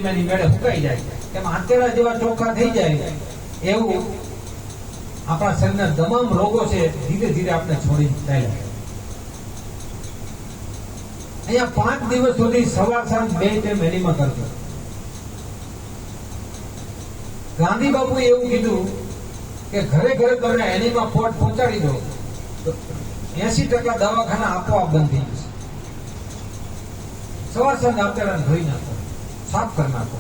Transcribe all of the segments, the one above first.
મેળે ફૂંકાઈ જાય એમ આંતરડા જેવા ચોખ્ખા થઈ જાય એવું આપણા શરીરના તમામ રોગો છે ધીરે ધીરે આપણે છોડી ચાલ્યા. અહીંયા 5 દિવસ સુધી સવાર સાંજ 2 ટાઈમ એનિમા કરજો. ગાંધી બાપુએ એવું કીધું કે ઘરે ઘરે તમે એનિમા પોટ પહોંચાડી દો તો 80% દવાખાના આપોઆપ બંધ થઈ જશે. સવાર સાંજ આંતરડાને ધોઈ નાખો, સાફ કરી નાખો.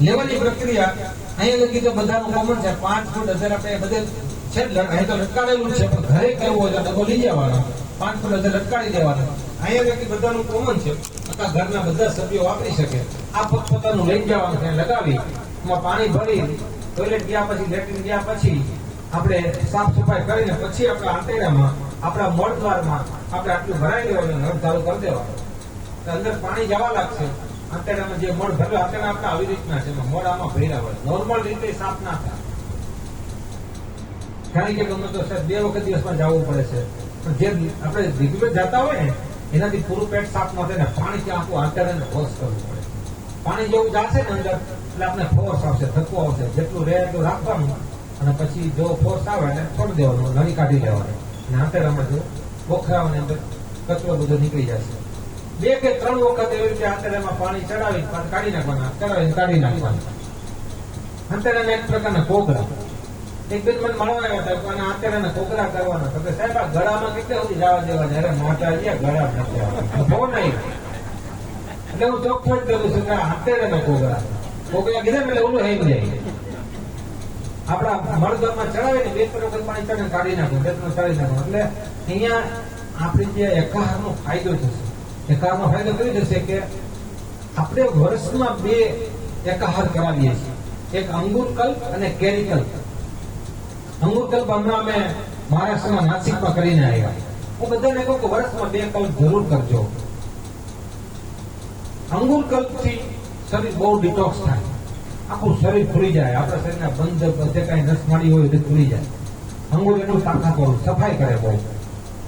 લેવાની પ્રક્રિયા અહીંયા લગી તો બધાનું કોમન છે. 5 ફૂટ અંદર આપણે બધે છે અહીં તો લટકાડેલું છે, પણ ઘરે કેવું હોય તો ડબ્બો લઈ જવાનો, 5 ફૂટ અંદર લટકાડી દેવાનો. અહીંયા લગી બધાનું કોમન છે, આખા ઘરના બધા સભ્યો વાપરી શકે. આ પોતાનું લઈ જવાનું છે, લગાવી એમાં પાણી ભરી ટોયલેટ ગયા પછી લેટ્રિન ગયા પછી આપણે સાફ સફાઈ કરીને પછી આપણા આંતરડામાં આપણા મળદ્વારમાં આપણે આટલું ભરાઈ દેવાનું, નળ ચાલુ કરી દેવાનું. અંદર પાણી જવા લાગશે. આંતરડામાં જે મળ ભરેલો આંતરડા આપણે આવી રીતના છે, મળ આમાં ભર્યા હોય. નોર્મલ રીતે સાફ ના થાય. કારણ કે ગમે તો 2 વખત દિવસમાં જવું પડે છે, પણ જે આપણે રેગ્યુલર જતા હોય ને એનાથી પૂરું પેટ સાફ ન થાય ને પાણીથી આખું આંતરડાને વોશ કરવું પડે. પાણી જેવું જશે ને અંદર એટલે આપણે ફોર્સ આવશે, ધક્કો આવશે. જેટલું રહે એટલું રાખવાનું અને પછી જો ફોર્સ આવે એટલે છોડી દેવાનું, નળી કાઢી લેવાની અને આંતરડામાં જો બોખરાવાની અંદર કચરો બધો નીકળી જશે. 2 કે 3 વખત એવી રીતે આંતરડામાં પાણી ચડાવી કાઢી નાખવાના, ચડાવીને કાઢી નાખવાના. આંતરડાના એક પ્રકારના કોગરા. એક બેન મને મળવા આવ્યા હતા, અને આંતરડાના કોગરા કરવાના. તો કે સાહેબ આ ગળામાં કેટલા સુધી જવા દેવા? જયારે મોટા ગયા ગળા નથી બહુ નહીં. એટલે હું ચોખ્ખો જ કરું છું કે આંતરડાના કોગરા કીધા એટલે ઓલું હેમ જાય. આપણા મળદરમાં ચડાવીને 2-3 વખત પાણી ચડીને કાઢી નાખવું, 2-3 ચડી નાખવું. એટલે અહીંયા આપણી જે એકાહારનો ફાયદો થશે. એકાહારનો ફાયદો કરી દેશે કે આપણે વર્ષમાં 2 એકાહાર કરાવીએ છીએ, એક અંગુરકલ્પ અને કેરીકલ્પ. અંગુરકલ્પ હમણાં અમે મહારાષ્ટ્રમાં નાસિકમાં કરીને આવ્યા. હું બધાને કહું કે વર્ષમાં 2 કલ્પ જરૂર કરજો. અંગુરકલ્પથી શરીર બહુ ડિટોક્સ થાય, આખું શરીર ખુલી જાય, આપણા શરીરના બંધ બધે કઈ નસ માડી હોય તો ખુલી જાય. અંગુર એટલું તાકાતવાળું, સફાઈ કરે બહુ.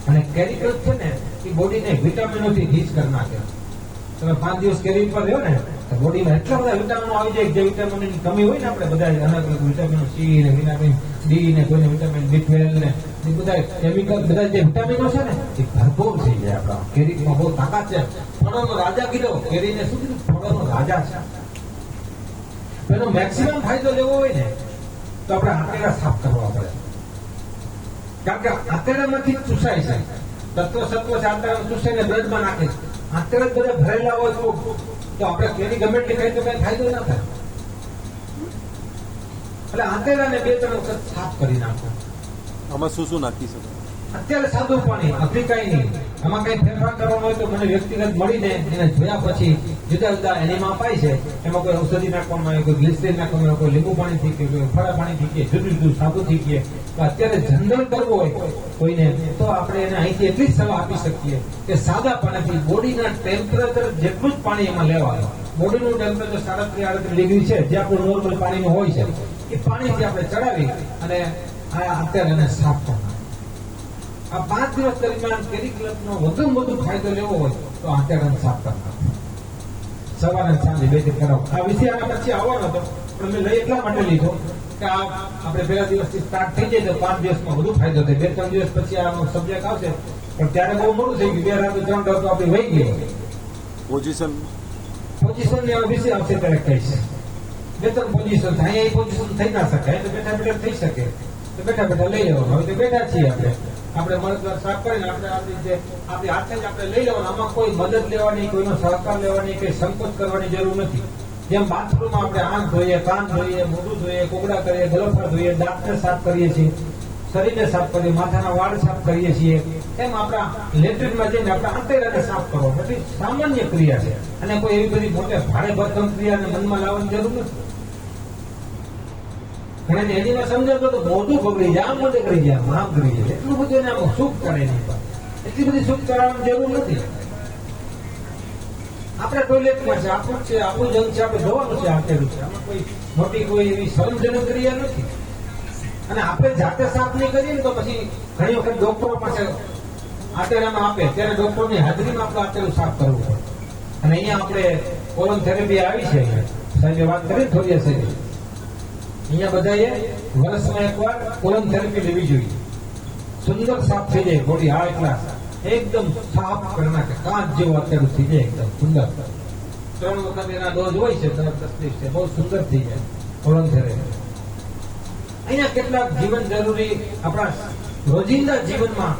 અને કેરીકલ્પ છે ને એ બોડીને વિટામિનોથી ગીચ કરી નાખે. તમે 5 દિવસ કેરી પર રહ્યો ને તો બોડીમાં એટલા બધા વિટામિનો આવી જાય. જે વિટામિનની કમી હોય ને આપણે બધા અલગ અલગ વિટામિન સી ને વિટામિન ડી ને કોઈને વિટામિન B12 ને એ બધા કેમિકલ બધા જે વિટામિનો છે ને એ ભરપૂર થઈ જાય. આપણા કેરીમાં બહુ તાકાત છે. ફળોનો રાજા કીધો, કેરીને શું કીધું? ફળોનો રાજા છે. એનો મેક્સિમમ ફાયદો લેવો હોય ને તો આપણે આંતરડા સાફ કરવા પડે. કારણ કે આંતરડામાંથી ચૂસાય છે તત્વ સત્વ છે, આંતરડામાં ચૂસાઈને બ્લડમાં નાખે છે. આંતરડા બધા ભરેલા હોય તો આપણે કેરી ગમે એટલી ખાઈ તો કઈ ફાયદો ના થાય. એટલે આંતરડાને 2-3 વખત સાફ કરી નાખો. આમાં શું શું નાખી શકો? અત્યારે સાદું પાણી, અભી કઈ નહીં. આમાં કઈ ફેરફાર કરવાનો હોય તો મને વ્યક્તિગત મળીને એને જોયા પછી જુદા જુદા એનિમા અપાય છે. એમાં કોઈ ઔષધિ નાખવામાં આવે, કોઈ ગ્લિસરીન નાખવામાં આવે, કોઈ લીંબુ પાણી થી કે કોઈ ફળા પાણી થી કે જુદું જુદું સાબુ થી કે. તો અત્યારે જનરલ કરવું હોય કોઈને તો આપણે એને અહીંથી એટલી જ સલાહ આપી શકીએ કે સાદા પાણીથી બોડીના ટેમ્પરેચર જેટલું જ પાણી એમાં લેવાનું. બોડીનું ટેમ્પરેચર 37-38 ડિગ્રી છે, જે આપણું નોર્મલ પાણીનું હોય છે. એ પાણીથી આપણે ચડાવી અને અત્યારે એને સાફ કરવાનું. આ 5 દિવસ દરમિયાન કેરીકલ્પનો વધુમાં વધુ ફાયદો લેવો હોય તો આંતરડાને સાફ કરવાનો. સવારે સાંજે 2 ટાઈમ કરાવો. આ વિષય આના પછી આવવાનો હતો, પણ મેં લઈ એટલા માટે લીધો કે આ આપણે પહેલા દિવસથી સ્ટાર્ટ થઈ જાય તો 5 દિવસમાં વધુ ફાયદો થાય. 2-3 દિવસ પછી આનો સબ્જેક્ટ આવશે, પણ ત્યારે બહુ મોડું થઈ ગયું. 2 રાત 3 રાત આપણી વહી ગઈ. પોઝિશન ને વિશે આવશે ત્યારે કહીશ. 2-3 પોઝિશન અહીંયા એ પોઝિશન થઈ ના શકે. તો બેઠા બેઠા થઈ શકે તો બેઠા બેઠા લઈ લેવાનું. હવે તો બેઠા છીએ આપણે મળદ્વાર સાફ કરીને આપણે આપણી હાથે જ આપણે લઈ લેવાનું. આમાં કોઈ મદદ લેવાની, કોઈનો સહકાર લેવાની, કઈ સંકોચ કરવાની જરૂર નથી. જેમ બાથરૂમમાં આપણે આંખ ધોઈએ, કાન ધોઈએ, મોઢું ધોઈએ, કોગળા કરીએ, ગલોફા ધોઈએ, દાંતને સાફ કરીએ છીએ, શરીરને સાફ કરીએ, માથાના વાળ સાફ કરીએ છીએ, એમ આપણા લેટ્રિનમાં જઈને આપણે આંતરડાને સાફ કરો. બધી સામાન્ય ક્રિયા છે અને કોઈ એવી બધી મોટે ભારે ભરખમ ક્રિયાને મનમાં લાવવાની જરૂર નથી. ઘણા એનીમાં સમજાવતો તો મોઢું બગડી જાય, આમ મોઢે કરી જાય, આમ કરી જાય. એટલું બધું એને આમ સુખ કરે નહીં, એટલી બધી સુખ કરાવવાની જરૂર નથી. આપણે ટોયલેટમાં છે, આપણું છે, આપણું જંગ છે, આપણે ધોવાનું છે, આંતરડું છે. આમાં કોઈ મોટી કોઈ એવી શરમજનક ક્રિયા નથી. અને આપણે જાતે સાફ નહીં કરીએ ને તો પછી ઘણી વખત ડોક્ટરો પાસે આંતરડામાં આપે ત્યારે ડોક્ટરની હાજરીમાં આપણે આંતરડું સાફ કરવું પડે. અને અહીંયા આપણે કોલમ થેરેપી આવી છે સાહેબે વાત કરી થોડી હશે અહીંયા બધાએ વર્ષમાં એકવાર કોલમ થેરેપી લેવી જોઈએ. સુંદર સાફ થઈ જાય બોડી, આ એટલા એકદમ સાફ કરી નાખે, કાચ જેવું અત્યારે થઈ જાય, એકદમ સુંદર. 3 વખત એના ડોઝ હોય છે, 10 દિવસે બહુ સુંદર થઈ જાય કોલમ થેરેપી. અહીંયા કેટલાક જીવન જરૂરી આપણા રોજિંદા જીવનમાં